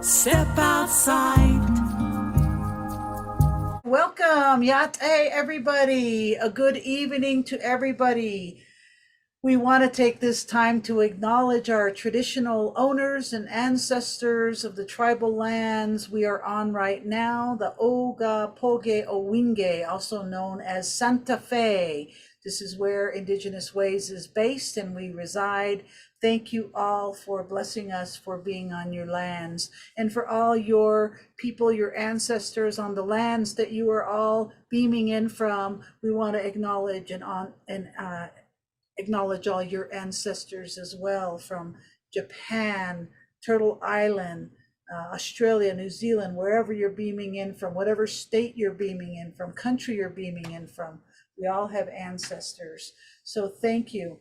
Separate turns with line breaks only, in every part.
Step outside.
Welcome, Yate, everybody. A good evening to everybody. We want to take this time to acknowledge our traditional owners and ancestors of the tribal lands we are on right now, the Oga Poge Owinge, also known as Santa Fe. This is where Indigenous Ways is based and we reside. Thank you all for blessing us for being on your lands, and for all your people, your ancestors on the lands that you are all beaming in from. We want to acknowledge acknowledge all your ancestors as well, from Japan, Turtle Island, Australia, New Zealand, wherever you're beaming in from, whatever state you're beaming in from, country you're beaming in from. We all have ancestors. So thank you.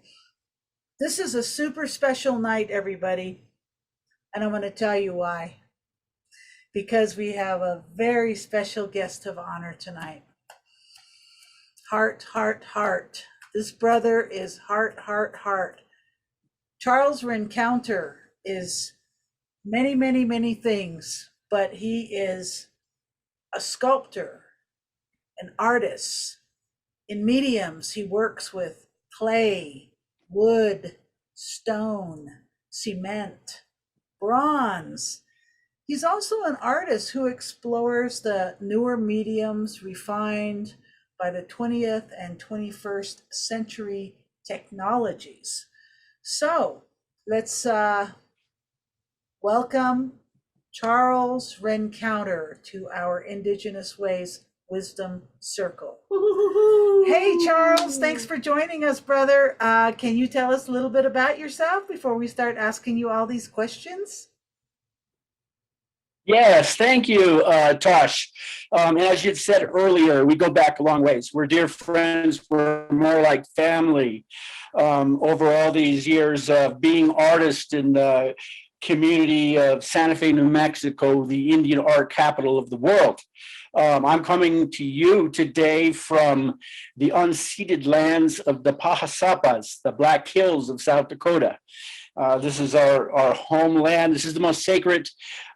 This is a super special night, everybody. And I'm going to tell you why. Because we have a very special guest of honor tonight. Heart, heart, heart. This brother is heart, heart, heart. Charles Rencountre is many, many, many things, but he is a sculptor, an artist. In mediums, he works with clay, wood, stone, cement, bronze. He's also an artist who explores the newer mediums refined by the 20th and 21st century technologies. So let's welcome Charles Rencountre to our Indigenous Ways Wisdom Circle. Hey, Charles, thanks for joining us, brother. Can you tell us a little bit about yourself before we start asking you all these questions?
Yes, thank you, Tosh. As you said earlier, we go back a long ways. We're dear friends. We're more like family. Over all these years of being artists in the community of Santa Fe, New Mexico, the Indian art capital of the world. I'm coming to you today from the unceded lands of the Pahasapas, the Black Hills of South Dakota. This is our homeland. This is the most sacred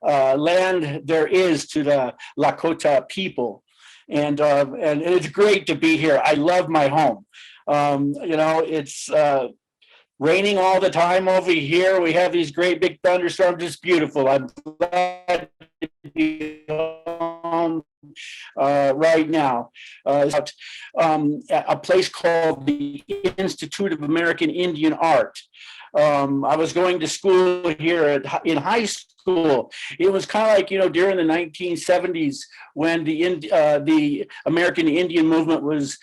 land there is to the Lakota people. And it's great to be here. I love my home. It's raining all the time over here. We have these great big thunderstorms. It's beautiful. I'm glad to be home right now. A place called the Institute of American Indian Art. I was going to school here in high school. It was kind of like, during the 1970s when the American Indian movement was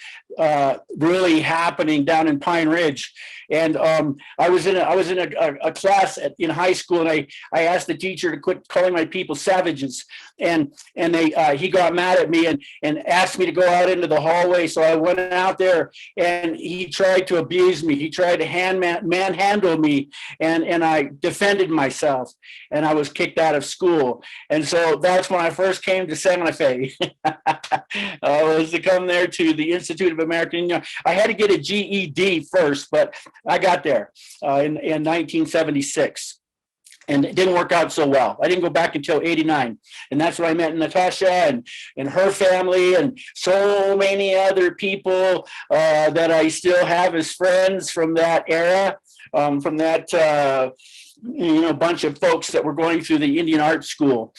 really happening down in Pine Ridge. And I was in a class in high school, and I asked the teacher to quit calling my people savages, and he got mad at me and asked me to go out into the hallway. So I went out there, and he tried to abuse me. He tried to manhandle me, and I defended myself, and I was kicked out of school. And so that's when I first came to Santa Fe. I was to come there to the Institute of American Indian. I had to get a GED first, but I got there in 1976, and it didn't work out so well. I didn't go back until 89, and that's when I met Natasha and her family and so many other people that I still have as friends from that era, from that bunch of folks that were going through the Indian Art School.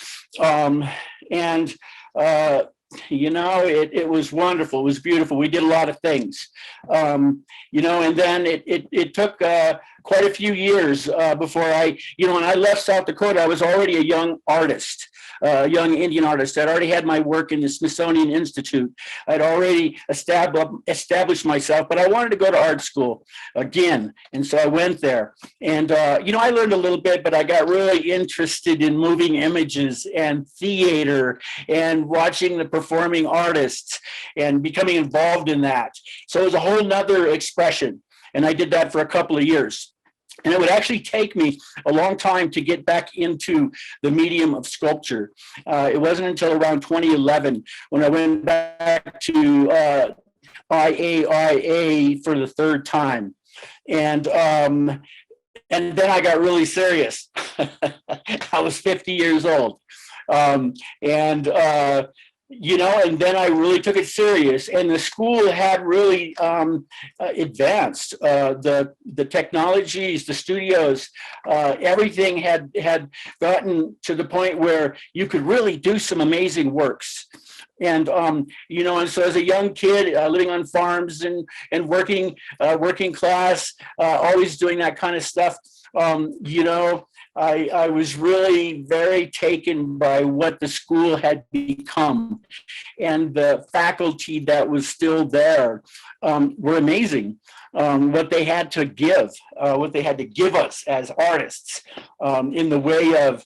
It was wonderful. It was beautiful. We did a lot of things, and then it took quite a few years before when I left South Dakota, I was already a young artist, young Indian artist. I'd already had my work in the Smithsonian Institute. I'd already established myself, but I wanted to go to art school again. And so I went there. And, I learned a little bit, but I got really interested in moving images and theater and watching the performing artists and becoming involved in that. So it was a whole nother expression. And I did that for a couple of years. And it would actually take me a long time to get back into the medium of sculpture. It wasn't until around 2011 when I went back to IAIA for the third time. And And then I got really serious. I was 50 years old. And and then I really took it serious. And the school had really advanced. The technologies, the studios, everything had gotten to the point where you could really do some amazing works. And and so as a young kid living on farms and working class, always doing that kind of stuff, I was really very taken by what the school had become, and the faculty that was still there were amazing. What they had to give, us as artists in the way of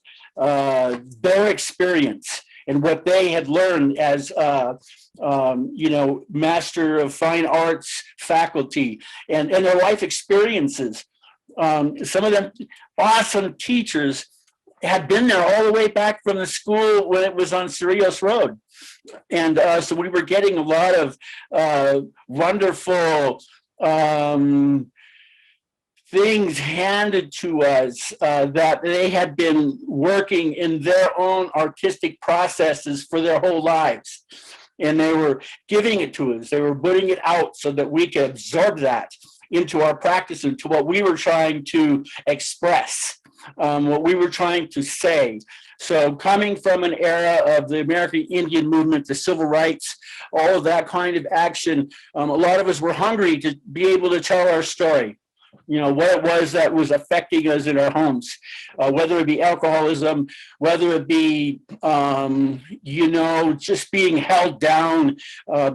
their experience and what they had learned as Master of Fine Arts faculty and their life experiences. Some of them awesome teachers had been there all the way back from the school when it was on Cerrillos Road. And so we were getting a lot of wonderful things handed to us that they had been working in their own artistic processes for their whole lives. And they were giving it to us. They were putting it out so that we could absorb that into our practice, into what we were trying to express, what we were trying to say. So coming from an era of the American Indian movement, the civil rights, all of that kind of action, a lot of us were hungry to be able to tell our story. What it was that was affecting us in our homes, whether it be alcoholism, whether it be, just being held down,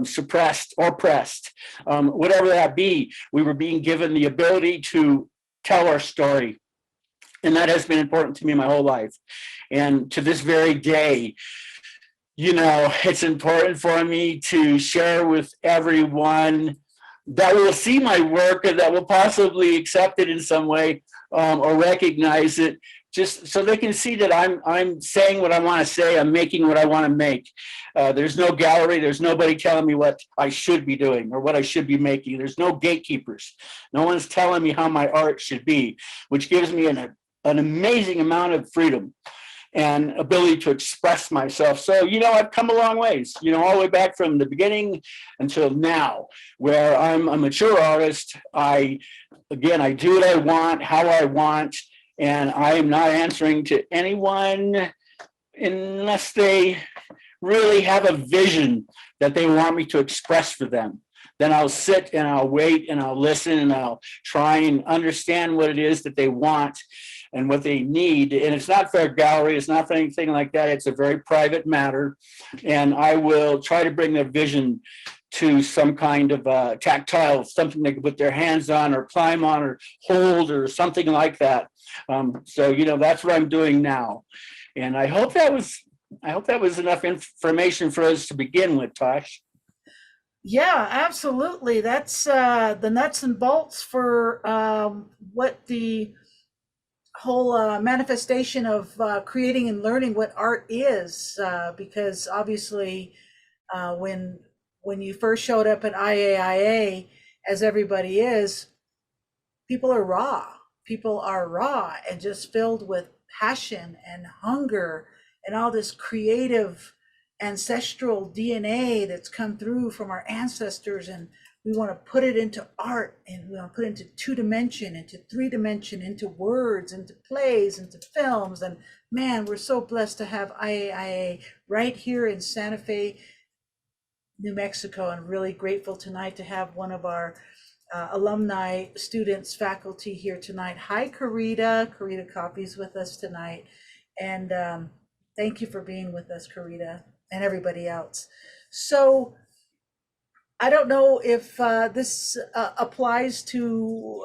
suppressed, oppressed, whatever that be, we were being given the ability to tell our story. And that has been important to me my whole life. And to this very day, it's important for me to share with everyone that will see my work or that will possibly accept it in some way or recognize it, just so they can see that I'm saying what I want to say, I'm making what I want to make. There's no gallery, there's nobody telling me what I should be doing or what I should be making. There's no gatekeepers. No one's telling me how my art should be, which gives me an amazing amount of freedom and ability to express myself. So, I've come a long ways, all the way back from the beginning until now, where I'm a mature artist. I do what I want, how I want, and I am not answering to anyone unless they really have a vision that they want me to express for them. Then I'll sit and I'll wait and I'll listen and I'll try and understand what it is that they want and what they need. And it's not for a gallery, it's not for anything like that. It's a very private matter. And I will try to bring their vision to some kind of tactile, something they can put their hands on or climb on or hold or something like that. So, that's what I'm doing now. And I hope that was enough information for us to begin with, Tosh.
Yeah, absolutely. That's the nuts and bolts for what the whole manifestation of creating and learning what art is, because obviously when you first showed up at IAIA, as everybody is, people are raw and just filled with passion and hunger and all this creative ancestral DNA that's come through from our ancestors, and we want to put it into art, and we want to put it into 2-dimension, into 3-dimension, into words, into plays, into films. And man, we're so blessed to have IAIA right here in Santa Fe, New Mexico, and really grateful tonight to have one of our alumni, students, faculty here tonight. Hi, Karita. Karita Coffey's with us tonight. And thank you for being with us, Karita, and everybody else. So I don't know if this applies to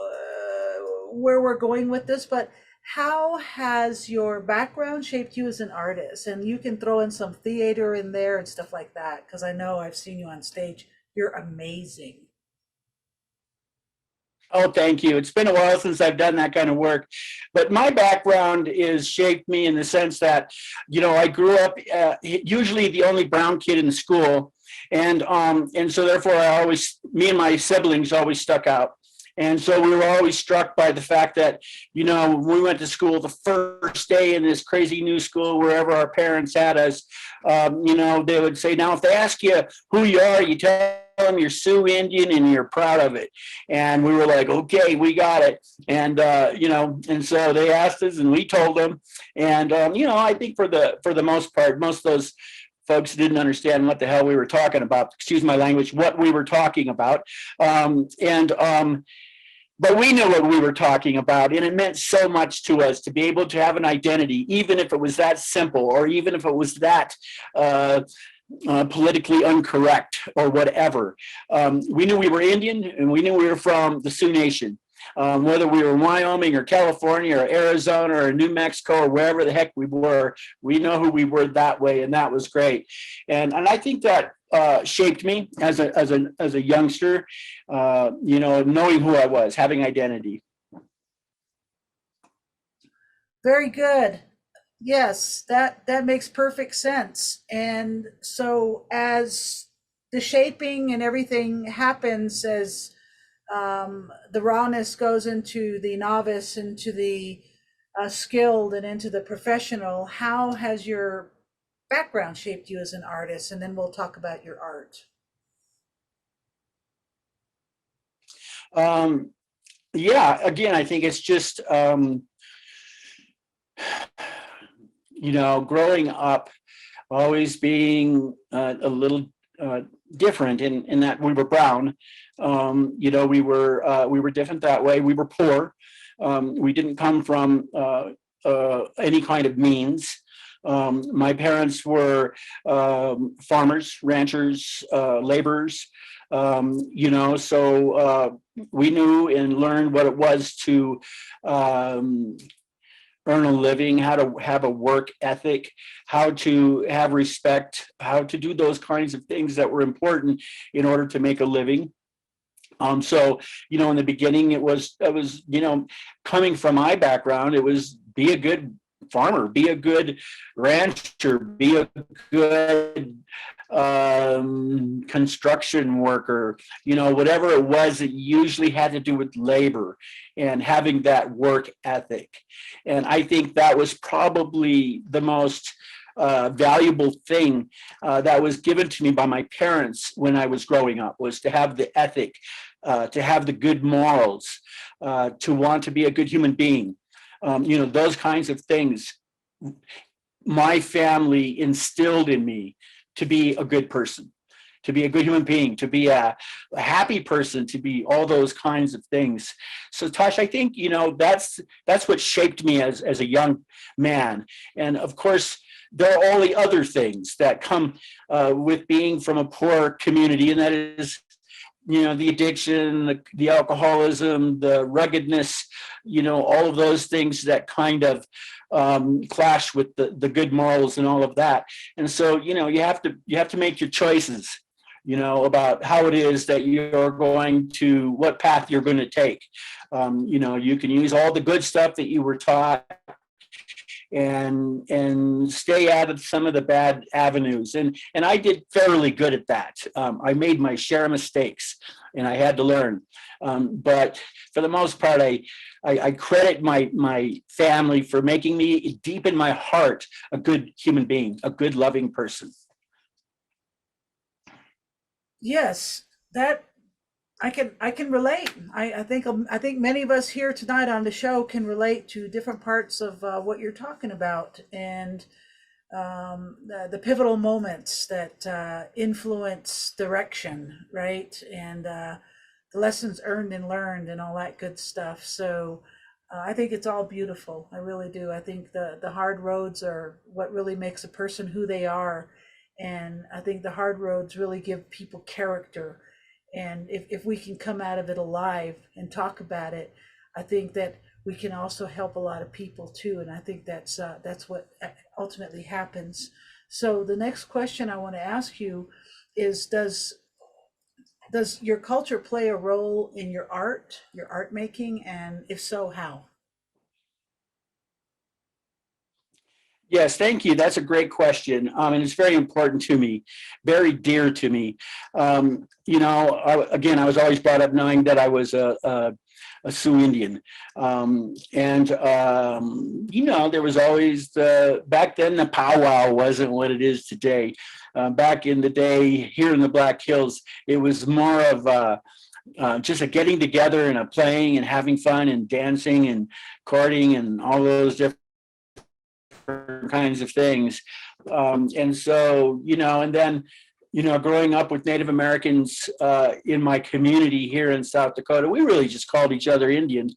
where we're going with this, but how has your background shaped you as an artist? And you can throw in some theater in there and stuff like that, because I know I've seen you on stage. You're amazing.
Oh, thank you. It's been a while since I've done that kind of work, but my background is shaped me in the sense that, I grew up usually the only brown kid in the school. And so therefore me and my siblings always stuck out. And so we were always struck by the fact that, when we went to school the first day in this crazy new school, wherever our parents had us, they would say, now, if they ask you who you are, you tell them you're Sioux Indian and you're proud of it. And we were like, okay, we got it. And, and so they asked us and we told them. And, I think for the most part, most of those folks didn't understand what the hell we were talking about, excuse my language, what we were talking about. But we knew what we were talking about, and it meant so much to us to be able to have an identity, even if it was that simple, or even if it was that politically incorrect or whatever. We knew we were Indian, and we knew we were from the Sioux Nation. Whether we were in Wyoming or California or Arizona or New Mexico or wherever the heck we were, we know who we were that way, and that was great. And I think that shaped me as a youngster, knowing who I was, having identity.
Very good. Yes, that makes perfect sense. And so as the shaping and everything happens, as the rawness goes into the novice, into the skilled, and into the professional, how has your background shaped you as an artist? And then we'll talk about your art.
Yeah, again, I think it's just, growing up, always being a little different in that we were brown. We were different that way. We were poor. We didn't come from any kind of means. My parents were farmers, ranchers, laborers. So we knew and learned what it was to earn a living, how to have a work ethic, how to have respect, how to do those kinds of things that were important in order to make a living. So, in the beginning, it was, coming from my background, it was be a good farmer, be a good rancher, be a good construction worker, whatever it was, it usually had to do with labor and having that work ethic. And I think that was probably the most valuable thing that was given to me by my parents when I was growing up, was to have the ethic, to have the good morals, to want to be a good human being. Those kinds of things my family instilled in me, to be a good person, to be a good human being, to be a happy person, to be all those kinds of things. So Tosh, I think, that's what shaped me as a young man. And of course, there are all the other things that come with being from a poor community, and that is, the addiction, the alcoholism, the ruggedness, all of those things that kind of clash with the good morals and all of that. And so, you have to make your choices, about how it is that you're going to, what path you're going to take. You can use all the good stuff that you were taught and stay out of some of the bad avenues. And I did fairly good at that. I made my share of mistakes and I had to learn. But for the most part, I credit my family for making me, deep in my heart, a good human being, a good loving person.
Yes, that I can relate. I think many of us here tonight on the show can relate to different parts of what you're talking about, and the pivotal moments that influence direction, right? And the lessons earned and learned and all that good stuff. So I think it's all beautiful. I really do. I think the hard roads are what really makes a person who they are. And I think the hard roads really give people character. And if we can come out of it alive and talk about it, I think that we can also help a lot of people too. And I think that's what ultimately happens. So the next question I want to ask you is, does your culture play a role in your art making? And if so, how?
Yes, thank you. That's a great question. And it's very important to me, very dear to me. Again, I was always brought up knowing that I was a a Sioux Indian. There was always back then the powwow wasn't what it is today. Back in the day here in the Black Hills, it was more of just a getting together and a playing and having fun and dancing and courting and all those different kinds of things. And then growing up with Native Americans in my community here in South Dakota, we really just called each other Indian.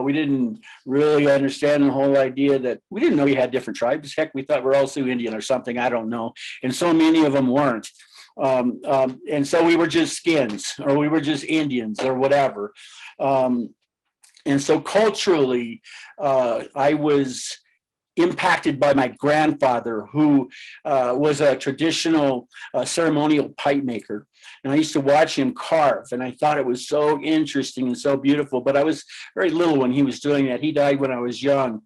We didn't really understand the whole idea that we didn't know we had different tribes. Heck, we thought we're all Sioux Indian or something, I don't know. And so many of them weren't. And so we were just skins, or we were just Indians or whatever. And so culturally, I was impacted by my grandfather, who was a traditional ceremonial pipe maker. And I used to watch him carve, and I thought it was so interesting and so beautiful. But I was very little when he was doing that. He died when I was young.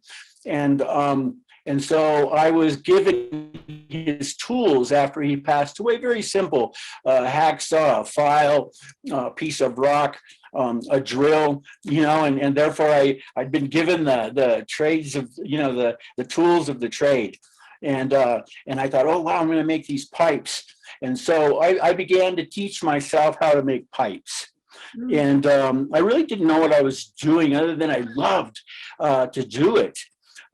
And so I was given his tools after he passed away, very simple, hacksaw, a file, a piece of rock, a drill, and therefore I'd been given the trades of, the tools of the trade. And I thought, oh, wow, I'm going to make these pipes. And so I began to teach myself how to make pipes. And I really didn't know what I was doing other than I loved to do it.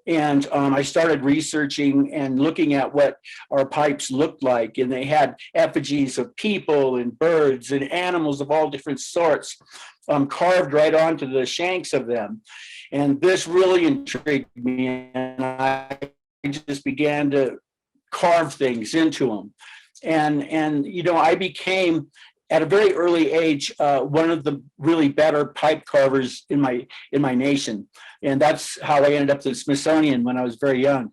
And I started researching and looking at what our pipes looked like. And they had effigies of people and birds and animals of all different sorts carved right onto the shanks of them. And this really intrigued me. And I just began to carve things into them. And I became, at a very early age, one of the really better pipe carvers in my nation. And that's how I ended up at the Smithsonian when I was very young.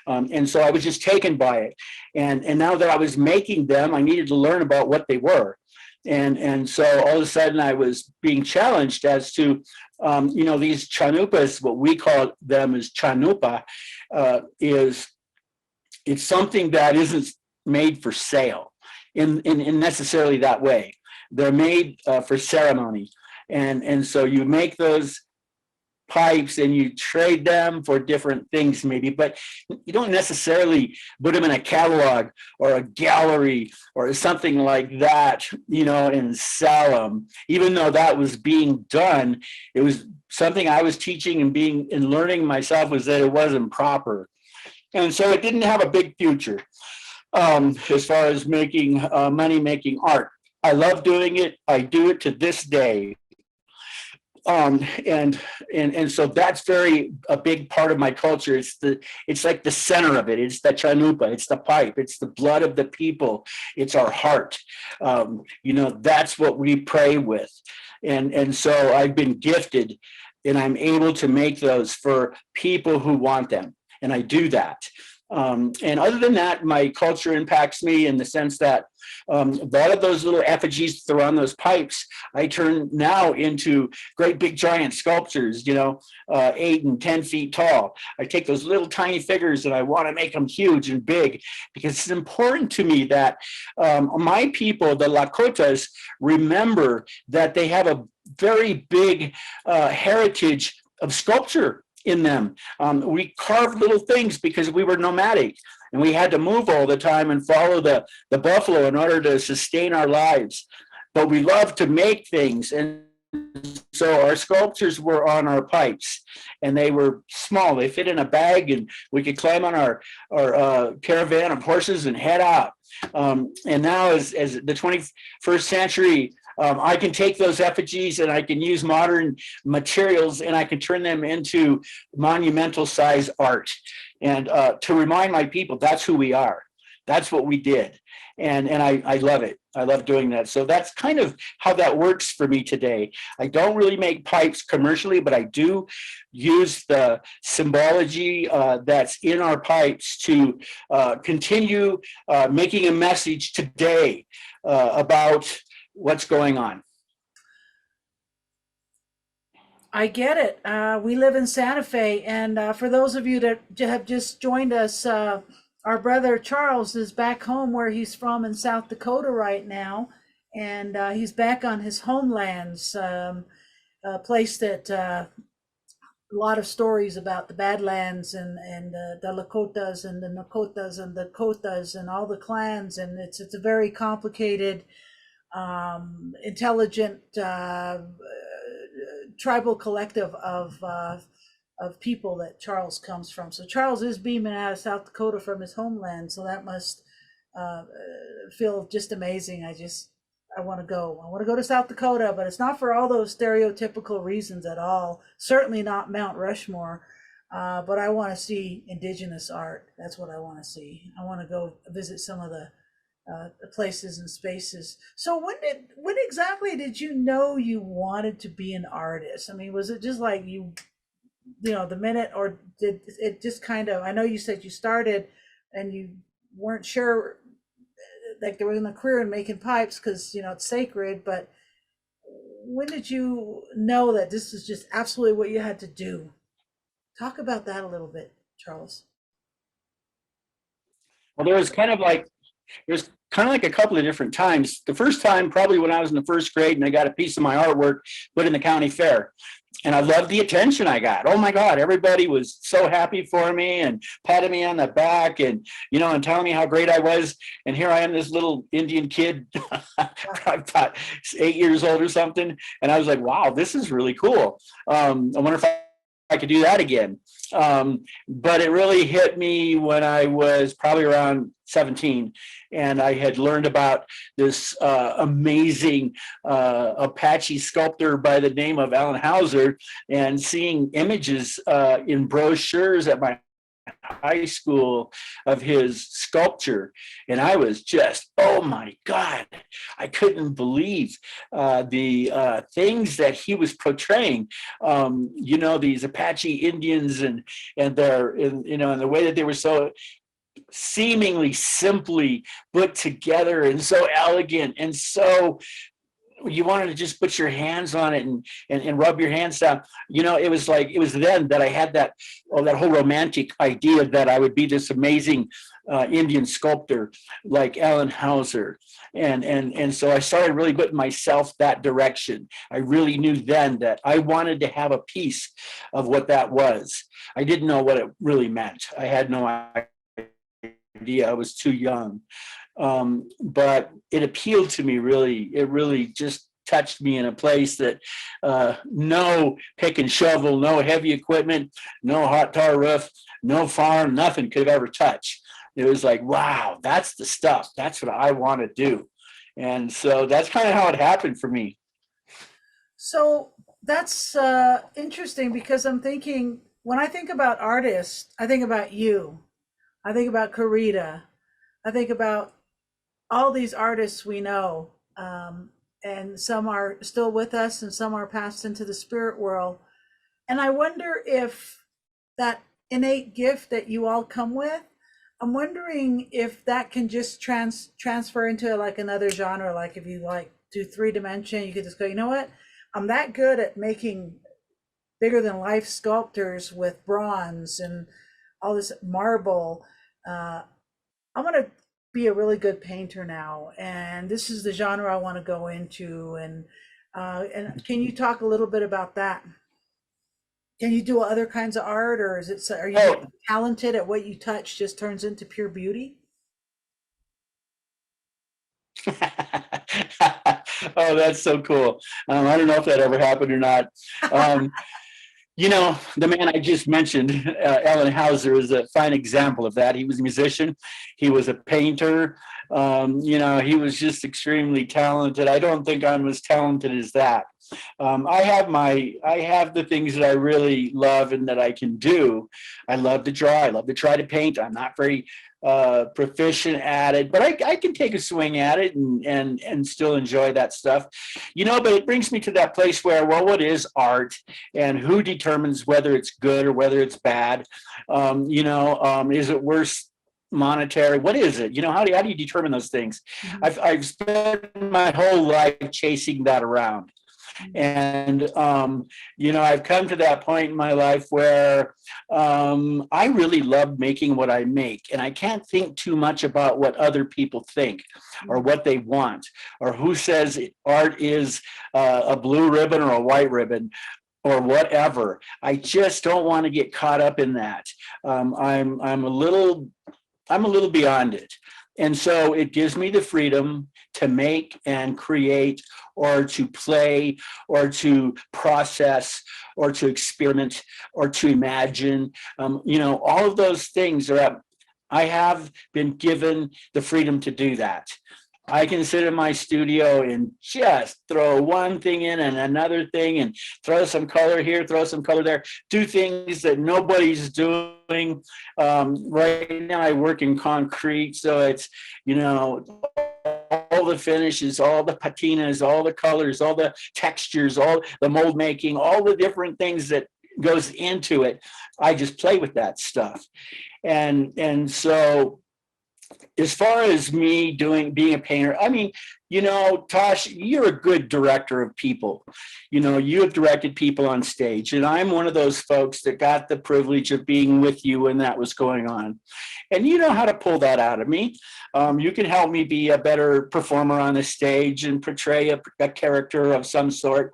And so I was just taken by it. And now that I was making them, I needed to learn about what they were. And so all of a sudden I was being challenged as to, these chanupas, what we call them as chanupa, it's something that isn't made for sale in necessarily that way. They're made for ceremony. And so you make those pipes and you trade them for different things maybe, but you don't necessarily put them in a catalog or a gallery or something like that, and sell them. Even though that was being done, it was something I was teaching and learning myself, was that it wasn't proper. And so it didn't have a big future as far as making money, making art. I love doing it. I do it to this day. And so that's a big part of my culture. It's like the center of it. It's the chanupa, it's the pipe, it's the blood of the people, it's our heart. That's what we pray with. And so I've been gifted, and I'm able to make those for people who want them. And I do that. And other than that, my culture impacts me in the sense that a lot of those little effigies that are on those pipes, I turn now into great big giant sculptures, 8 and 10 feet tall. I take those little tiny figures and I want to make them huge and big, because it's important to me that my people, the Lakotas, remember that they have a very big heritage of sculpture in them. We carved little things because we were nomadic and we had to move all the time and follow the buffalo in order to sustain our lives. But we loved to make things. And so our sculptures were on our pipes, and they were small. They fit in a bag, and we could climb on our caravan of horses and head out. And now as the 21st century, I can take those effigies and I can use modern materials and I can turn them into monumental size art. And to remind my people, that's who we are. That's what we did. And I love it. I love doing that. So that's kind of how that works for me today. I don't really make pipes commercially, but I do use the symbology that's in our pipes to continue making a message today about what's going on.
I get it. We live in Santa Fe, and for those of you that have just joined us, our brother Charles is back home where he's from in South Dakota right now, and he's back on his homelands. a place that a lot of stories about the Badlands and the Lakotas and the Nakotas and the Kotas and all the clans, and it's a very complicated, intelligent tribal collective of people that Charles comes from. So Charles is beaming out of South Dakota from his homeland, so that must feel just amazing. I want to go. I want to go to South Dakota, but it's not for all those stereotypical reasons at all. Certainly not Mount Rushmore, but I want to see indigenous art. That's what I want to see. I want to go visit some of the places and spaces. So when exactly did you know you wanted to be an artist? I mean, was it just like the minute, or did it just kind of? I know you said you started and you weren't sure, like there was a career in making pipes because it's sacred, but when did you know that this is just absolutely what you had to do? Talk about that a little bit, Charles.
Well, there's kind of like a couple of different times. The first time, probably when I was in the first grade and I got a piece of my artwork put in the county fair. And I loved the attention I got. Oh my God, everybody was so happy for me and patted me on the back and, and telling me how great I was. And here I am, this little Indian kid, about 8 years old or something. And I was like, wow, this is really cool. I wonder if I could do that again. But it really hit me when I was probably around 17, and I had learned about this amazing Apache sculptor by the name of Alan Hauser, and seeing images in brochures at my high school of his sculpture, and I was just, oh my God, I couldn't believe the things that he was portraying. These Apache Indians and their, and the way that they were so seemingly simply put together and so elegant and so you wanted to just put your hands on it and rub your hands down. It was then that I had that whole romantic idea that I would be this amazing Indian sculptor like Alan Hauser. And so I started really putting myself that direction. I really knew then that I wanted to have a piece of what that was. I didn't know what it really meant. I had no idea. I was too young. But it appealed to me really. It really just touched me in a place that no pick and shovel, no heavy equipment, no hot tar roof, no farm, nothing could ever touch. It was like, wow, that's the stuff. That's what I want to do. And so that's kind of how it happened for me.
So that's interesting, because I'm thinking, when I think about artists, I think about you. I think about Karita. I think about all these artists we know, and some are still with us and some are passed into the spirit world. And I wonder if that innate gift that you all come with, I'm wondering if that can just transfer into like another genre. Like if you like do 3-dimension, you could just go, you know what? I'm that good at making bigger than life sculptures with bronze and all this marble. I'm gonna be a really good painter now, and this is the genre I want to go into. And can you talk a little bit about that? Can you do other kinds of art, or are you talented at what you touch just turns into pure beauty?
Oh, that's so cool. I don't know if that ever happened or not. The man I just mentioned, Alan Hauser, is a fine example of that. He was a musician. He was a painter. He was just extremely talented. I don't think I'm as talented as that. I have the things that I really love and that I can do. I love to draw. I love to try to paint. I'm not very proficient at it, but I can take a swing at it and still enjoy that stuff, but it brings me to that place where, well, what is art, and who determines whether it's good or whether it's bad? Is it worth monetary? What is it? How do you determine those things? Mm-hmm. I've spent my whole life chasing that around. And, I've come to that point in my life where I really love making what I make. And I can't think too much about what other people think or what they want or who says art is a blue ribbon or a white ribbon or whatever. I just don't want to get caught up in that. I'm a little beyond it. And so it gives me the freedom to make and create or to play or to process or to experiment or to imagine. All of those things I have been given the freedom to do that. I can sit in my studio and just throw one thing in and another thing and throw some color here, throw some color there, do things that nobody's doing. Right now I work in concrete, so it's, all the finishes, all the patinas, all the colors, all the textures, all the mold making, all the different things that goes into it. I just play with that stuff. And so as far as me being a painter, Tosh, you're a good director of people. You have directed people on stage, and I'm one of those folks that got the privilege of being with you when that was going on. And you know how to pull that out of me. You can help me be a better performer on the stage and portray a character of some sort,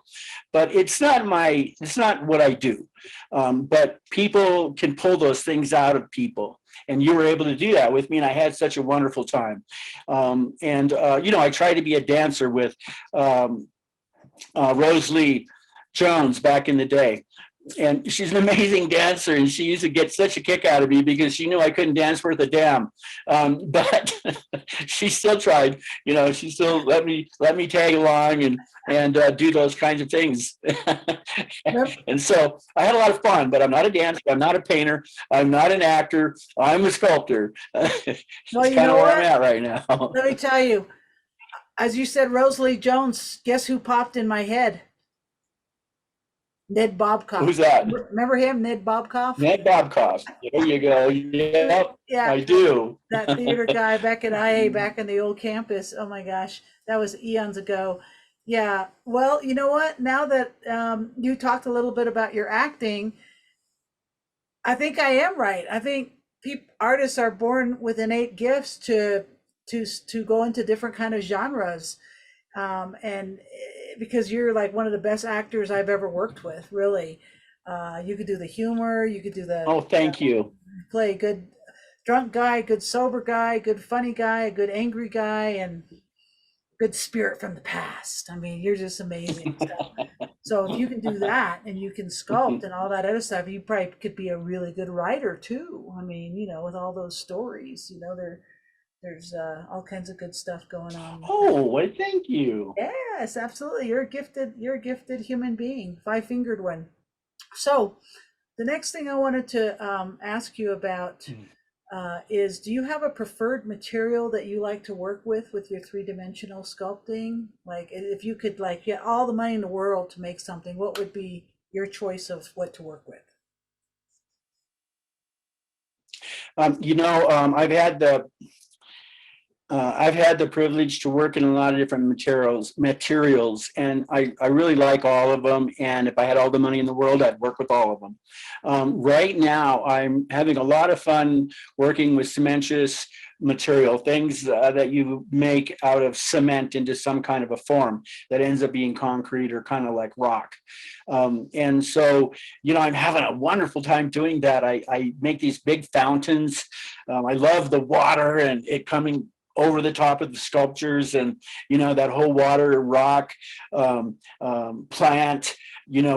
but it's not what I do. But people can pull those things out of people. And you were able to do that with me, and I had such a wonderful time. I tried to be a dancer with Rosalie Jones back in the day. And she's an amazing dancer, and she used to get such a kick out of me because she knew I couldn't dance worth a damn. But she still tried. She still let me tag along and do those kinds of things. And so I had a lot of fun. But I'm not a dancer. I'm not a painter. I'm not an actor. I'm a sculptor. That's kind of where I'm at right now.
Let me tell you, as you said, Rosalie Jones. Guess who popped in my head? Ned Bobkoff.
Who's that?
Remember him, Ned Bobkoff?
Ned Bobkoff. There you go. Yep, yeah, I do.
That theater guy back at IA, back in the old campus. Oh my gosh, that was eons ago. Yeah. Well, you know what? Now that you talked a little bit about your acting, I think I am right. I think artists are born with innate gifts to go into different kind of genres, and because you're like one of the best actors I've ever worked with, really. You could do the humor, you could do the...
Oh, thank you.
Play a good drunk guy, good sober guy, good funny guy, a good angry guy, and good spirit from the past. I mean, you're just amazing. So if you can do that and you can sculpt and all that other stuff, you probably could be a really good writer too. I mean, with all those stories, there's all kinds of good stuff going on.
Oh, well, thank you.
Yes, absolutely. You're a gifted human being, five-fingered one. So the next thing I wanted to ask you about is, do you have a preferred material that you like to work with your three-dimensional sculpting? Like, if you could get all the money in the world to make something, what would be your choice of what to work with?
I've had the privilege to work in a lot of different materials, and I really like all of them. And if I had all the money in the world, I'd work with all of them. Right now, I'm having a lot of fun working with cementitious material, things that you make out of cement into some kind of a form that ends up being concrete or kind of like rock. And so, I'm having a wonderful time doing that. I make these big fountains. I love the water and it coming over the top of the sculptures, and that whole water, rock, plant,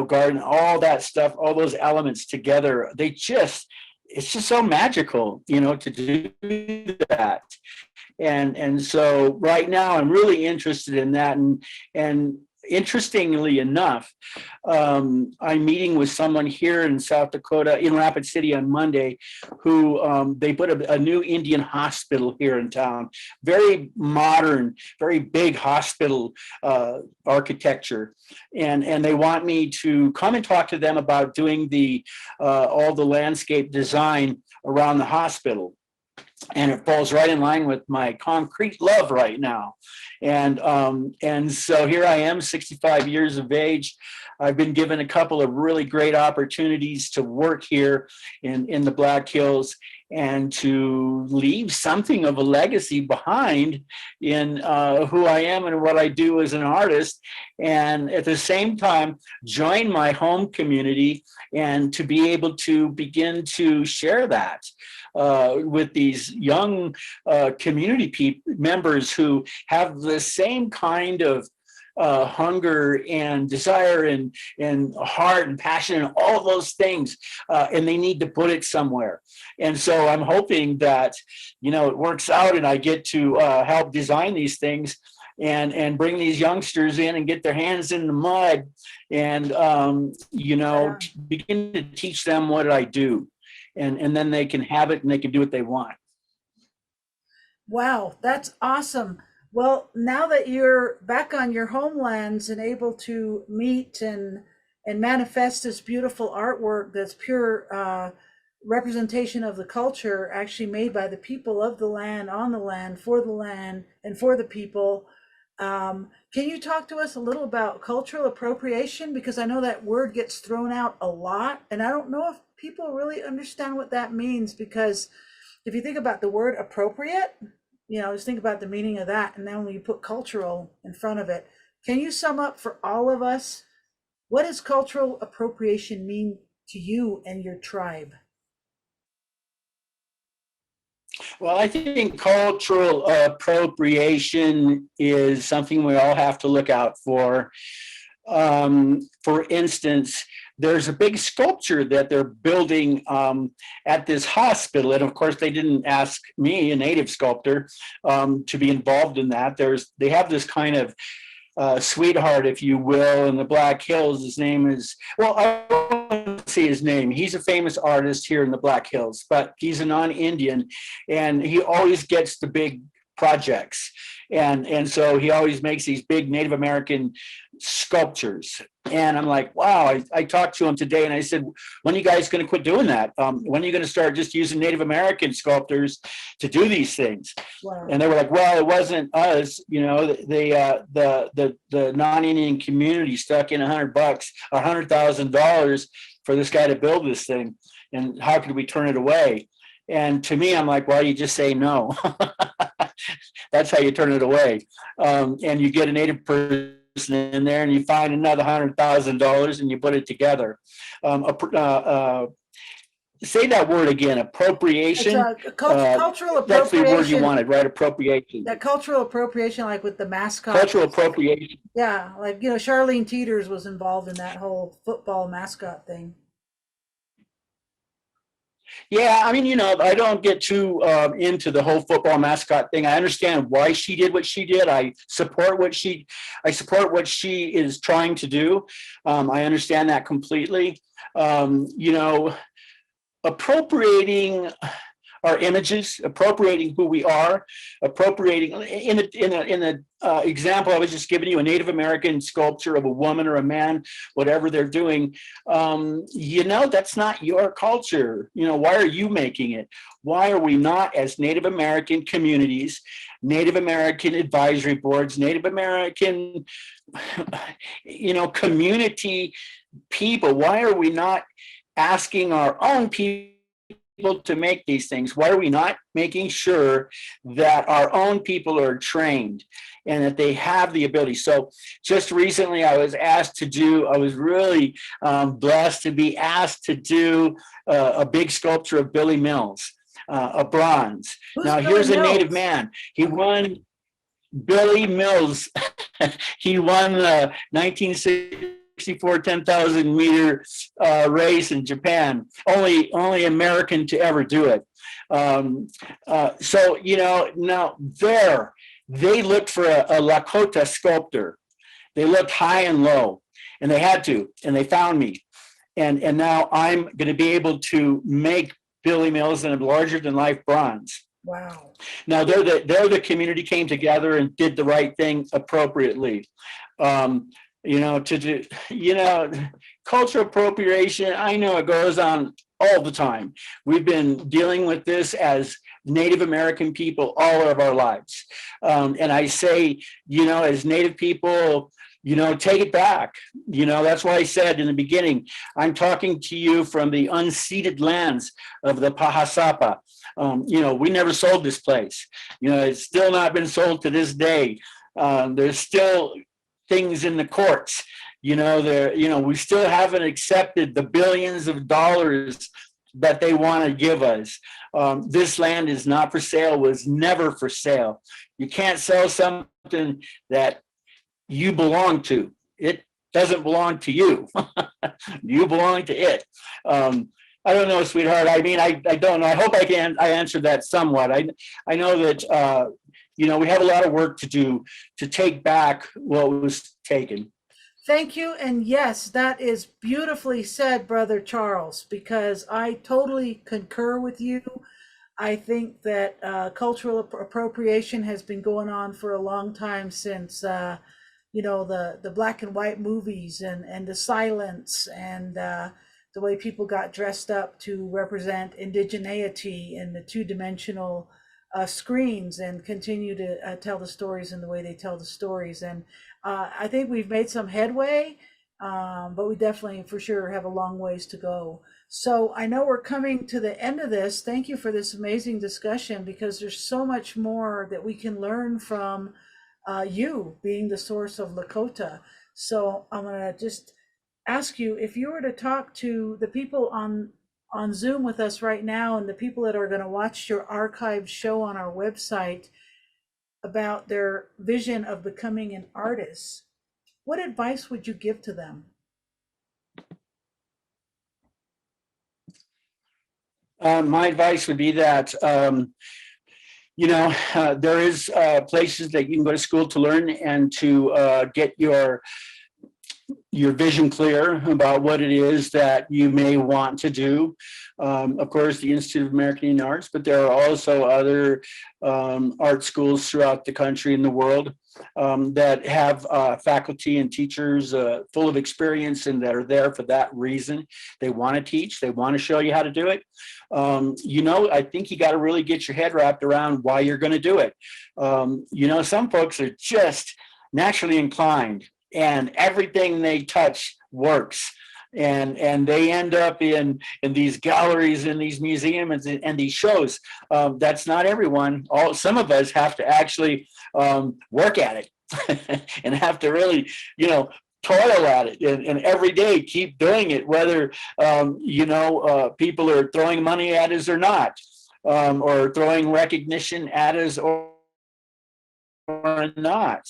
garden, all that stuff, all those elements together, it's just so magical, to do that. And so right now I'm really interested in that. And interestingly enough, I'm meeting with someone here in South Dakota, in Rapid City on Monday, who they put a new Indian hospital here in town. Very modern, very big hospital architecture. And they want me to come and talk to them about doing all the landscape design around the hospital. And it falls right in line with my concrete love right now. And so here I am, 65 years of age. I've been given a couple of really great opportunities to work here in the Black Hills and to leave something of a legacy behind in who I am and what I do as an artist. And at the same time, join my home community and to be able to begin to share that with these young community members who have the same kind of hunger and desire and heart and passion and all of those things, and they need to put it somewhere. And so I'm hoping that, you know, it works out and I get to help design these things and bring these youngsters in and get their hands in the mud and, you know, begin to teach them what I do. And then they can have it and they can do what they want.
Wow, that's awesome. Well, now that you're back on your homelands and able to meet and manifest this beautiful artwork that's pure representation of the culture actually made by the people of the land, on the land, and for the people. Can you talk to us a little about cultural appropriation? Because I know that word gets thrown out a lot, and I don't know if people really understand what that means, because if you think about the word appropriate, you know, just think about the meaning of that. And then when you put cultural in front of it, can you sum up for all of us, what does cultural appropriation mean to you and your tribe?
Well, I think cultural appropriation is something we all have to look out for. For instance, there's a big sculpture that they're building at this hospital. And of course, they didn't ask me, a native sculptor, to be involved in that. They have this kind of sweetheart, if you will, in the Black Hills. His name is, well, I won't say his name. He's a famous artist here in the Black Hills, but he's a non-Indian, and he always gets the big projects. And so he always makes these big Native American sculptures. And I'm like, wow, I talked to him today and I said, when are you guys going to quit doing that? When are you going to start just using Native American sculptors to do these things?
Wow.
And they were like, well, it wasn't us, you know, the non-Indian community stuck in $100, $100,000 for this guy to build this thing. And how could we turn it away? And to me, I'm like, well, you just say no. That's how you turn it away. And you get a native person in there and you find another $100,000 and you put it together. Say that word again, appropriation.
Cultural appropriation.
That's the word you wanted, right? Appropriation.
That cultural appropriation, like with the mascot.
Cultural appropriation.
Yeah, like, you know, Charlene Teeters was involved in that whole football mascot thing.
Yeah, I mean, you know, I don't get too into the whole football mascot thing. I understand why she did what she did. I support what she is trying to do. I understand that completely. You know, appropriating our images, appropriating who we are, appropriating in the example I was just giving you, a Native American sculpture of a woman or a man, whatever they're doing. You know, that's not your culture. You know, why are you making it? Why are we not, as Native American communities, Native American advisory boards, Native American, you know, community people, why are we not asking our own people to make these things? Why are we not making sure that our own people are trained and that they have the ability? So just recently I was really blessed to be asked to do a big sculpture of Billy Mills, a bronze.
Who's
now
Billy
here's a
Mills?
Native man. He won Billy Mills. He won the 1964 10,000 meter race in Japan. Only American to ever do it. So, you know, now they looked for a Lakota sculptor. They looked high and low, and they had to, and they found me. And now I'm going to be able to make Billy Mills in a larger than life bronze.
Wow.
Now they're the community came together and did the right thing appropriately. You know, to do, you know, cultural appropriation, I know it goes on all the time. We've been dealing with this as Native American people all of our lives. And I say, as Native people, take it back. That's why I said in the beginning, I'm talking to you from the unceded lands of the Pahasapa. We never sold this place. It's still not been sold to this day. There's still things in the courts. We still haven't accepted the billions of dollars that they want to give us. This land is not for sale, was never for sale. You can't sell something that you belong to. It doesn't belong to you. You belong to it. I don't know, sweetheart. I mean, I don't know. I hope I answered that somewhat. I know that, we have a lot of work to do to take back what was taken.
Thank you. And yes, that is beautifully said, Brother Charles, because I totally concur with you. I think that cultural appropriation has been going on for a long time since, the black and white movies and the silence and the way people got dressed up to represent indigeneity in the two-dimensional screens and continue to tell the stories in the way they tell the stories. And I think we've made some headway, but we definitely for sure have a long ways to go. So I know we're coming to the end of this. Thank you for this amazing discussion, because there's so much more that we can learn from you being the source of Lakota. So I'm gonna just ask you, if you were to talk to the people on Zoom with us right now and the people that are going to watch your archived show on our website about their vision of becoming an artist, what advice would you give to them?
My advice would be that, there is places that you can go to school to learn and to get your vision clear about what it is that you may want to do. Of course, the Institute of American Indian Arts, but there are also other art schools throughout the country and the world that have faculty and teachers full of experience and that are there for that reason. They want to teach, they want to show you how to do it. I think you got to really get your head wrapped around why you're going to do it. Some folks are just naturally inclined, and everything they touch works. And they end up in these galleries, in these museums, and these shows. That's not everyone. Some of us have to actually work at it and have to really, toil at it and every day keep doing it, whether people are throwing money at us or not, or throwing recognition at us or not.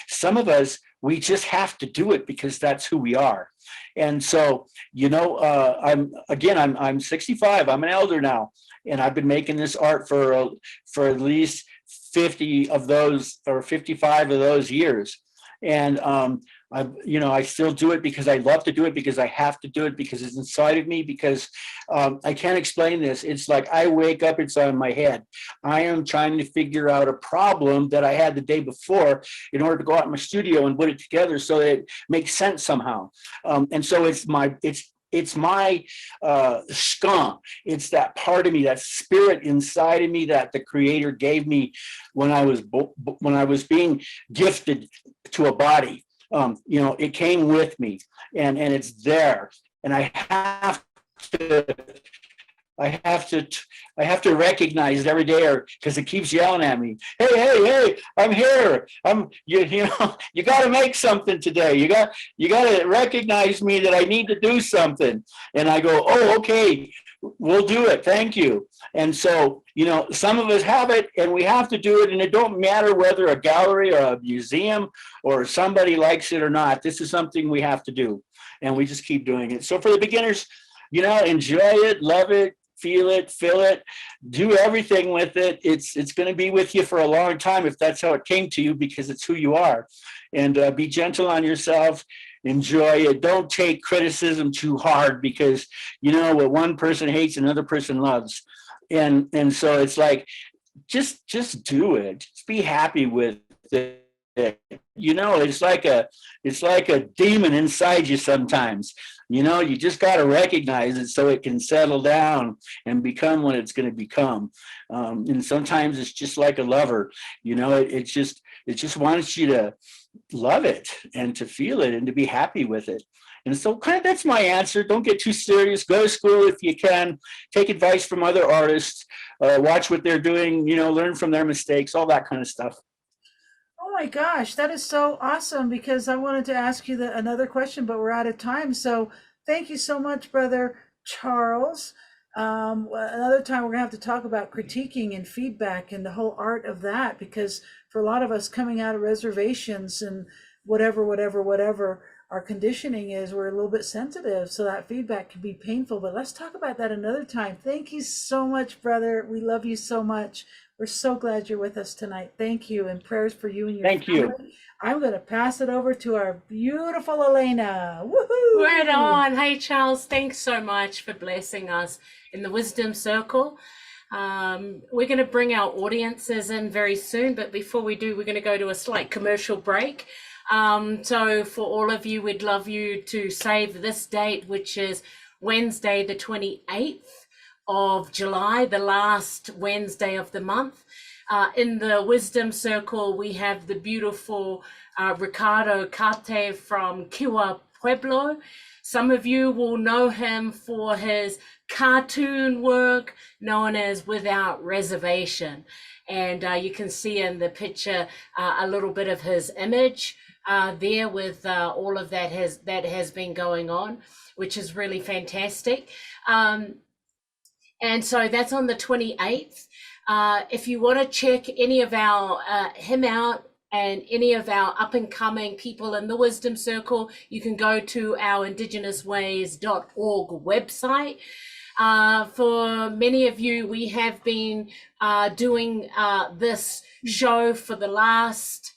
Some of us, we just have to do it because that's who we are. And so, I'm 65, I'm an elder now, and I've been making this art for at least 50 of those or 55 of those years. And I still do it because I love to do it, because I have to do it, because it's inside of me, because I can't explain this. It's like I wake up, it's on my head. I am trying to figure out a problem that I had the day before in order to go out in my studio and put it together so that it makes sense somehow. And so it's my skunk. It's that part of me, that spirit inside of me that the Creator gave me when I was being gifted to a body. It came with me, and it's there, and I have to recognize it every day, because it keeps yelling at me. Hey, I'm here. You got to make something today. You got to recognize me that I need to do something. And I go, oh, okay, we'll do it. Thank you. And so, some of us have it, and we have to do it. And it don't matter whether a gallery or a museum or somebody likes it or not. This is something we have to do, and we just keep doing it. So for the beginners, enjoy it, love it, feel it, do everything with it. It's going to be with you for a long time if that's how it came to you, because it's who you are. And be gentle on yourself. Enjoy it. Don't take criticism too hard, because what one person hates, another person loves. And so it's like, just do it. Just be happy with it. You know, it's like a demon inside you sometimes. You know, you just got to recognize it so it can settle down and become what it's going to become. And sometimes it's just like a lover. You know, it just wants you to love it and to feel it and to be happy with it. And so kind of that's my answer. Don't get too serious. Go to school if you can. Take advice from other artists. Watch what they're doing, you know, learn from their mistakes, all that kind of stuff.
Oh my gosh, that is so awesome, because I wanted to ask you another question, but we're out of time. So thank you so much, Brother Charles. Another time we're gonna have to talk about critiquing and feedback and the whole art of that, because for a lot of us coming out of reservations and whatever our conditioning is, we're a little bit sensitive, so that feedback can be painful. But let's talk about that another time. Thank you so much, brother. We love you so much. We're so glad you're with us tonight. Thank you, and prayers for you and your
Thank
family.
you.
I'm going to pass it over to our beautiful Elena. Woohoo!
Right on. Hey, Charles, thanks so much for blessing us in the Wisdom Circle. We're going to bring our audiences in very soon, but before we do, we're going to go to a slight commercial break. So for all of you, we'd love you to save this date, which is Wednesday, the 28th of July, the last Wednesday of the month. In the Wisdom Circle, we have the beautiful Ricardo Cate from Kiwa Pueblo. Some of you will know him for his cartoon work known as Without Reservation. And you can see in the picture a little bit of his image there with all of that has been going on, which is really fantastic. And so that's on the 28th. If you want to check any of our him out and any of our up and coming people in the Wisdom Circle, you can go to our IndigenousWays.org website. For many of you, we have been doing this show for the last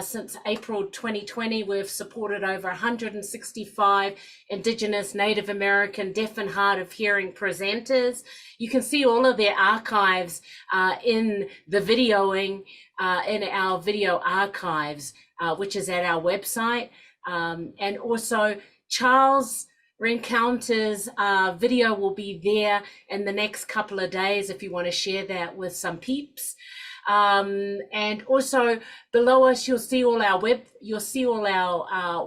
since April 2020. We've supported over 165 Indigenous, Native American, deaf and hard of hearing presenters. You can see all of their archives in the videoing in our video archives, which is at our website. And also Charles Rencountre's video will be there in the next couple of days if you want to share that with some peeps. And also below us, you'll see all our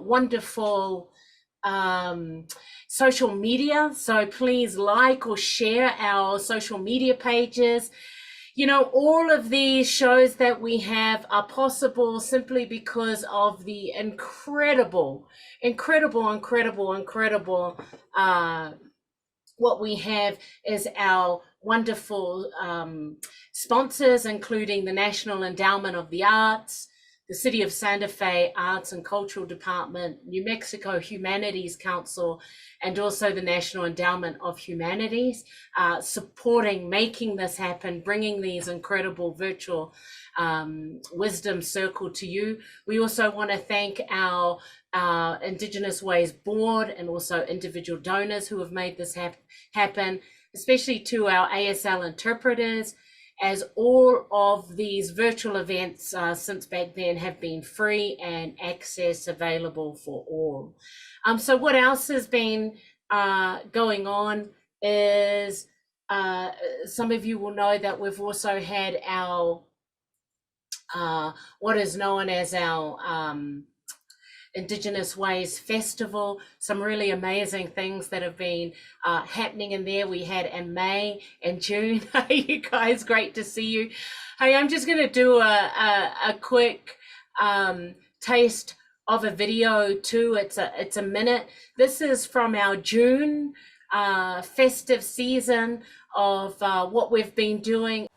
wonderful social media. So please like or share our social media pages. You know, all of these shows that we have are possible simply because of the incredible, what we have is our wonderful sponsors, including the National Endowment of the Arts, the City of Santa Fe Arts and Cultural Department, New Mexico Humanities Council, and also the National Endowment of Humanities, supporting, making this happen, bringing these incredible virtual Wisdom Circle to you. We also want to thank our Indigenous Ways board and also individual donors who have made this happen, especially to our ASL interpreters, as all of these virtual events since back then have been free and access available for all. So what else has been going on is some of you will know that we've also had our what is known as our Indigenous Ways Festival, some really amazing things that have been happening in there. We had in May and June. You guys, great to see you. Hey, I'm just going to do a quick taste of a video too. It's a minute. This is from our June festive season of what we've been doing.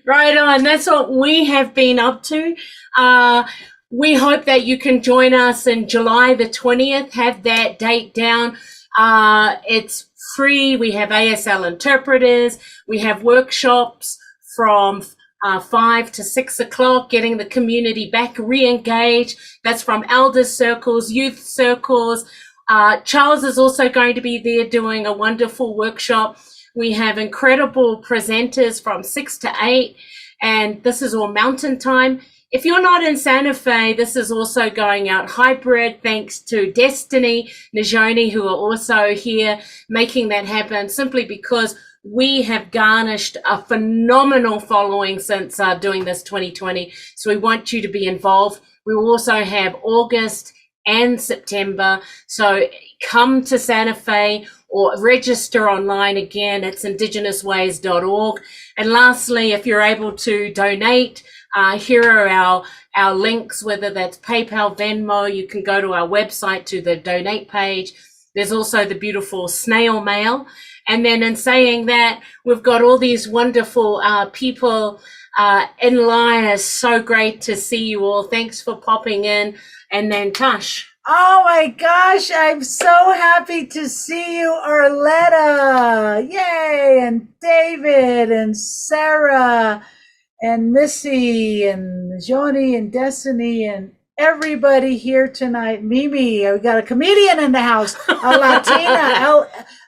Right on. That's what we have been up to. We hope that you can join us in July the 20th. Have that date down. It's free. We have ASL interpreters. We have workshops from 5 to 6 o'clock, getting the community back re-engaged. That's from elder circles, youth circles. Charles is also going to be there doing a wonderful workshop. We have incredible presenters from 6 to 8, and this is all mountain time. If you're not in Santa Fe, this is also going out hybrid, thanks to Destiny, Najoni, who are also here making that happen, simply because we have garnished a phenomenal following since doing this 2020. So we want you to be involved. We will also have August and September. So come to Santa Fe or register online. Again, it's IndigenousWays.org. And lastly, if you're able to donate, here are our links, whether that's PayPal, Venmo. You can go to our website to the donate page. There's also the beautiful snail mail. And then in saying that, we've got all these wonderful people in line. It's so great to see you all. Thanks for popping in. And then Tash.
Oh my gosh, I'm so happy to see you, Arletta. Yay! And David and Sarah and Missy and Joni and Destiny and everybody here tonight. Mimi, we got a comedian in the house, a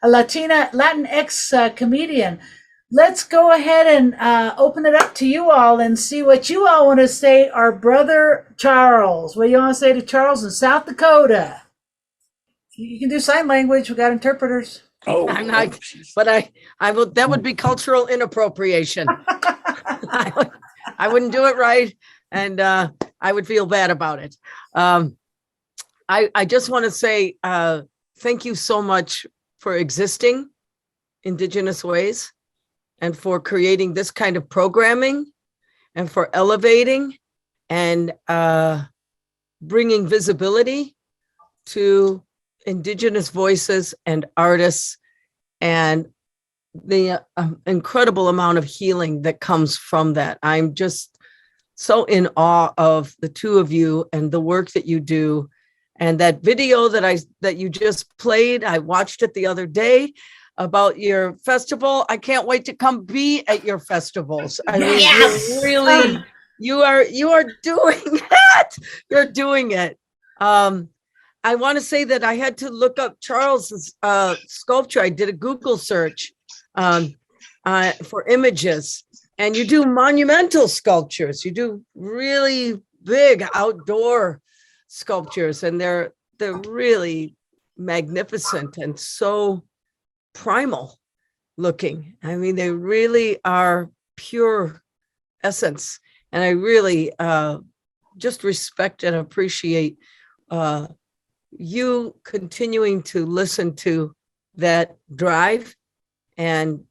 Latinx comedian. Let's go ahead and open it up to you all and see what you all want to say. Our brother Charles, what do you want to say to Charles in South Dakota? You can do sign language. We got interpreters.
Oh,
I'm not, but I will. That would be cultural inappropriation. I wouldn't do it right, and I would feel bad about it. I just want to say thank you so much for existing, Indigenous Ways, and for creating this kind of programming, and for elevating and bringing visibility to Indigenous voices and artists, and the incredible amount of healing that comes from that. I'm just so in awe of the two of you and the work that you do. And that video that you just played, I watched it the other day about your festival. I can't wait to come be at your festivals. I mean,
Yes!
you're really, you are doing it. You're doing it. I want to say that I had to look up Charles's sculpture. I did a Google search for images, and you do monumental sculptures. You do really big outdoor sculptures, and they're really magnificent and so primal looking. I mean, they really are pure essence, and I really just respect and appreciate you continuing to listen to that drive and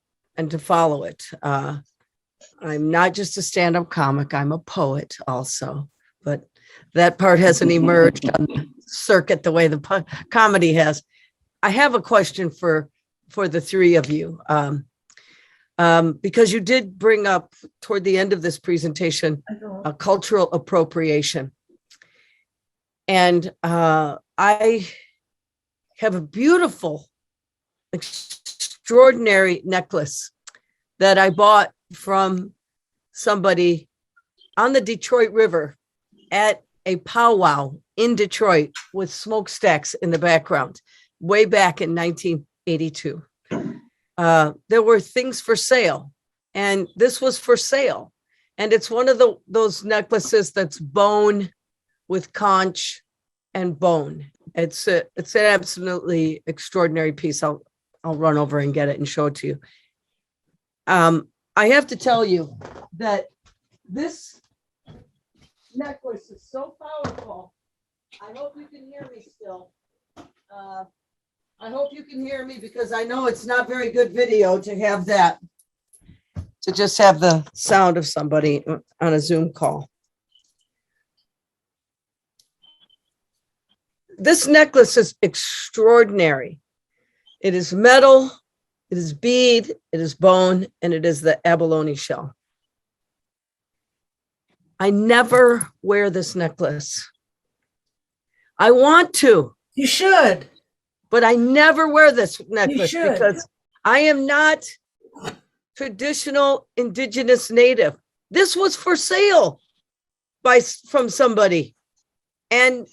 to follow it. I'm not just a stand-up comic, I'm a poet also, but that part hasn't emerged on the circuit the way the comedy has. I have a question for the three of you, because you did bring up toward the end of this presentation a cultural appropriation. And I have a beautiful, extraordinary necklace that I bought from somebody on the Detroit River at a powwow in Detroit with smokestacks in the background, way back in 1982. There were things for sale, and this was for sale. And it's one of those necklaces that's bone with conch and bone. It's an absolutely extraordinary piece. I'll run over and get it and show it to you. I have to tell you that this necklace is so powerful. I hope you can hear me still. I hope you can hear me, because I know it's not very good video to have that, to just have the sound of somebody on a Zoom call. This necklace is extraordinary. It is metal, it is bead, it is bone, and it is the abalone shell. I never wear this necklace. I want to,
You should.
but I never wear this necklace
should.
because I am not traditional Indigenous native. This was for sale from somebody. And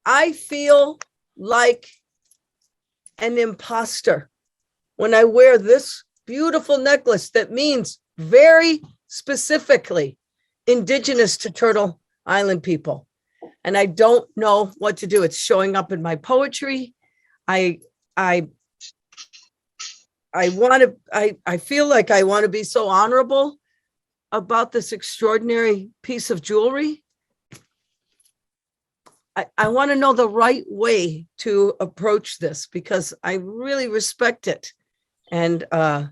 I feel like an imposter when I wear this beautiful necklace that means very specifically Indigenous to Turtle Island people. And I don't know what to do. It's showing up in my poetry. I feel like I want to be so honorable about this extraordinary piece of jewelry. I want to know the right way to approach this because I really respect it. And I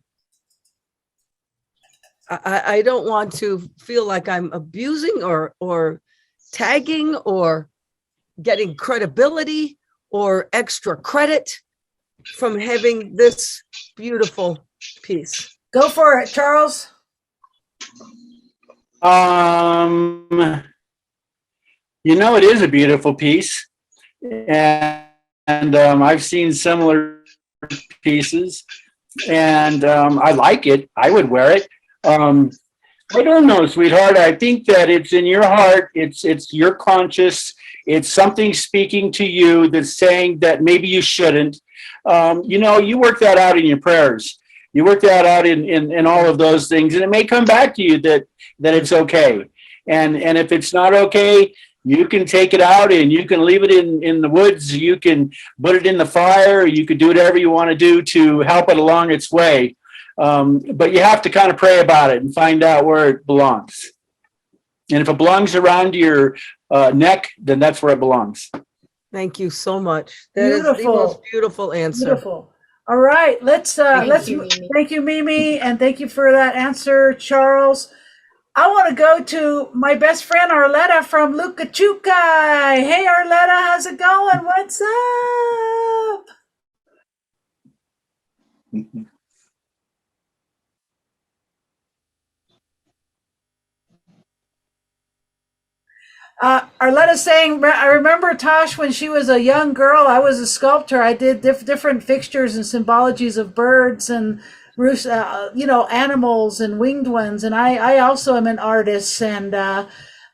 don't want to feel like I'm abusing or tagging or getting credibility or extra credit from having this beautiful piece.
Go for it, Charles.
It is a beautiful piece, and I've seen similar pieces, and I like it. I would wear it. I don't know, sweetheart. I think that it's in your heart. It's your conscious. It's something speaking to you that's saying that maybe you shouldn't. You work that out in your prayers. You work that out in all of those things, and it may come back to you that it's okay. And if it's not okay, you can take it out and you can leave it in the woods. You can put it in the fire. You could do whatever you want to do to help it along its way. But you have to kind of pray about it and find out where it belongs. And if it belongs around your neck, then that's where it belongs.
Thank you so much. That is the most beautiful answer.
Beautiful. All right, thank you, Mimi, and thank you for that answer, Charles. I want to go to my best friend Arletta from Lukachukai. Hey, Arletta, how's it going? What's up? Arletta's saying, I remember Tosh when she was a young girl. I was a sculptor. I did different fixtures and symbologies of birds and animals and winged ones. And I also am an artist, and I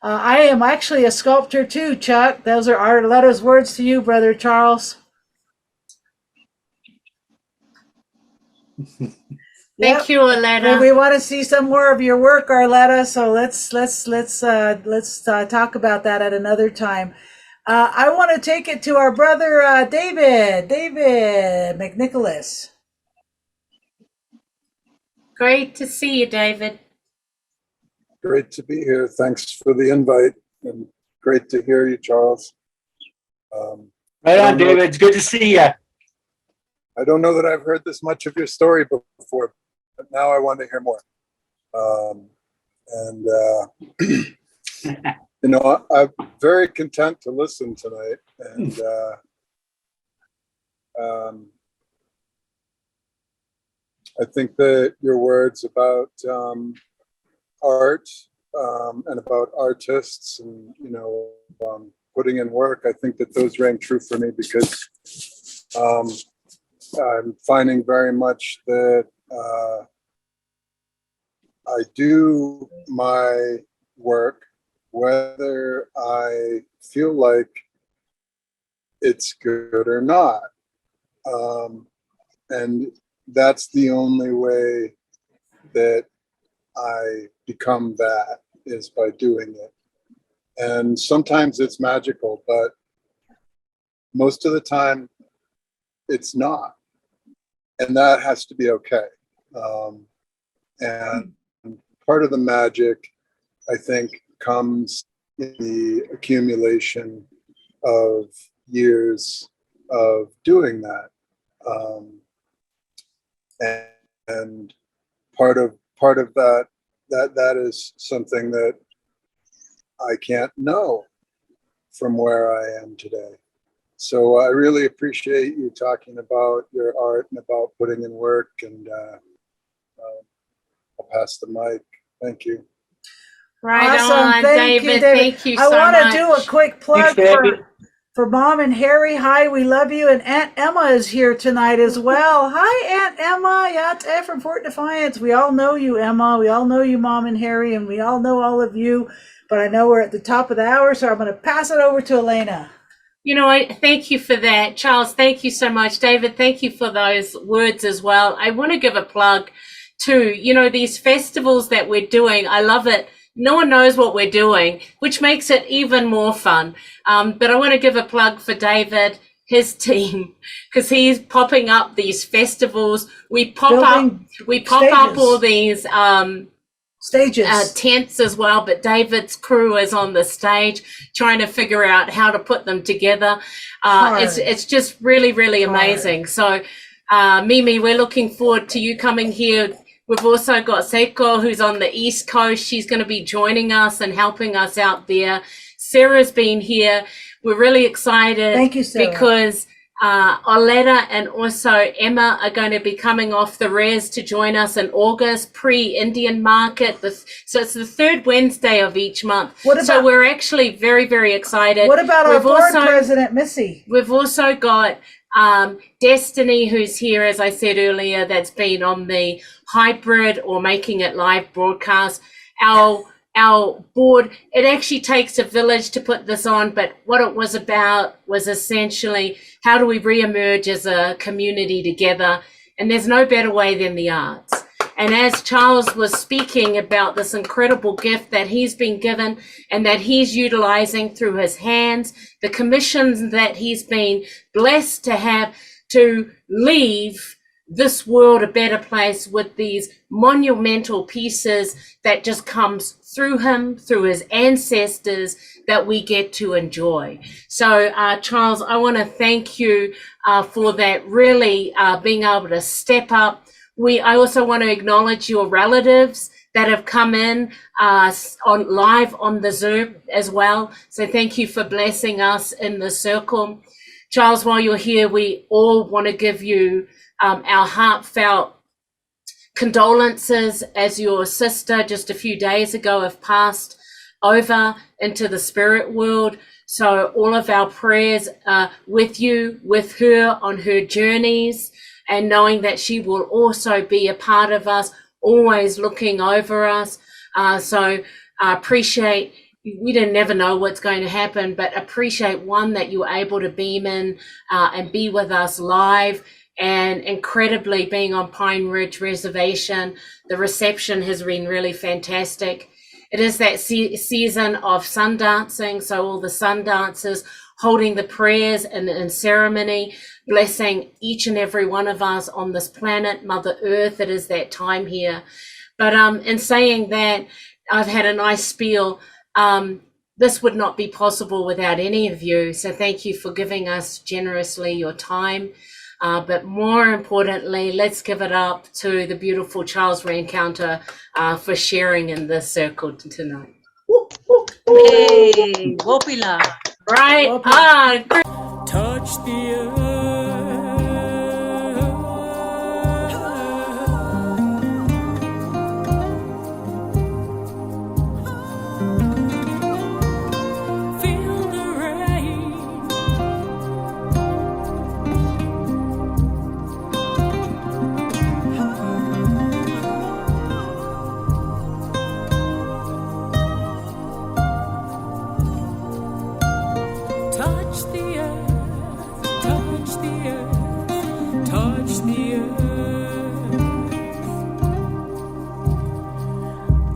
am actually a sculptor too, Chuck. Those are Arletta's words to you, Brother Charles.
Thank you, Arletta.
We want to see some more of your work, Arletta. So let's talk about that at another time. I want to take it to our brother David McNicholas.
Great to see you, David.
Great to be here. Thanks for the invite, and great to hear you, Charles.
Right on, David. It's good to see you.
I don't know that I've heard this much of your story before, but now I want to hear more. I'm very content to listen tonight, and I think that your words about art and about artists and putting in work, I think that those rang true for me because I'm finding very much that I do my work whether I feel like it's good or not. And that's the only way that I become that, is by doing it. And sometimes it's magical, but most of the time it's not. And that has to be okay. And part of the magic, I think, comes in the accumulation of years of doing that. And part of that is something that I can't know from where I am today. So I really appreciate you talking about your art and about putting in work, and I'll pass the mic. Thank you.
Right
Awesome.
on,
Thank you,
David.
David.
Thank you
I
so
want
much.
to do a quick plug
Thanks, David.
for Mom and Harry. Hi, we love you. And Aunt Emma is here tonight as well. Hi, Aunt Emma. Yate from Fort Defiance. We all know you, Emma. We all know you, Mom and Harry, and we all know all of you. But I know we're at the top of the hour, so I'm going to pass it over to Elena.
You know, thank you for that. Charles, thank you so much. David, thank you for those words as well. I want to give a plug to, you know, these festivals that we're doing. I love it. No one knows what we're doing, which makes it even more fun. But I want to give a plug for David, his team, because he's popping up these festivals. We pop
Building
up
stages.
all these
Stages.
tents as well, but David's crew is on the stage trying to figure out how to put them together. It's just really, really amazing. So Mimi, we're looking forward to you coming here. We've also got Seiko, who's on the East Coast. She's going to be joining us and helping us out there. Sarah's been here. We're really excited.
Thank you, Sarah.
Because Oleta and also Emma are going to be coming off the res to join us in August, pre-Indian market. So it's the third Wednesday of each month. So we're actually very, very excited.
What about our board president, Missy?
We've also got Destiny, who's here, as I said earlier, that's been on the hybrid or making it live broadcast. Our board, it actually takes a village to put this on, but what it was about was essentially how do we reemerge as a community together? And there's no better way than the arts. And as Charles was speaking about this incredible gift that he's been given and that he's utilizing through his hands, the commissions that he's been blessed to have to leave this world a better place with these monumental pieces that just comes through him, through his ancestors, that we get to enjoy. So, Charles, I want to thank you for that, really being able to step up. I also want to acknowledge your relatives that have come in on live on the Zoom as well. So thank you for blessing us in the circle. Charles, while you're here, we all want to give you our heartfelt condolences as your sister just a few days ago have passed over into the spirit world. So all of our prayers are with you, with her on her journeys, and knowing that she will also be a part of us, always looking over us. So I appreciate, we didn't never know what's going to happen, but appreciate one, that you were able to beam in and be with us live, and incredibly being on Pine Ridge Reservation. The reception has been really fantastic. It is that season of sun dancing, so all the sun dancers holding the prayers and ceremony, blessing each and every one of us on this planet, Mother Earth. It is that time here. But in saying that, I've had a nice spiel. This would not be possible without any of you. So thank you for giving us generously your time. But more importantly, let's give it up to the beautiful Charles Rencountre for sharing in this circle tonight.
Hey, Wopila.
Right?
Touch the earth.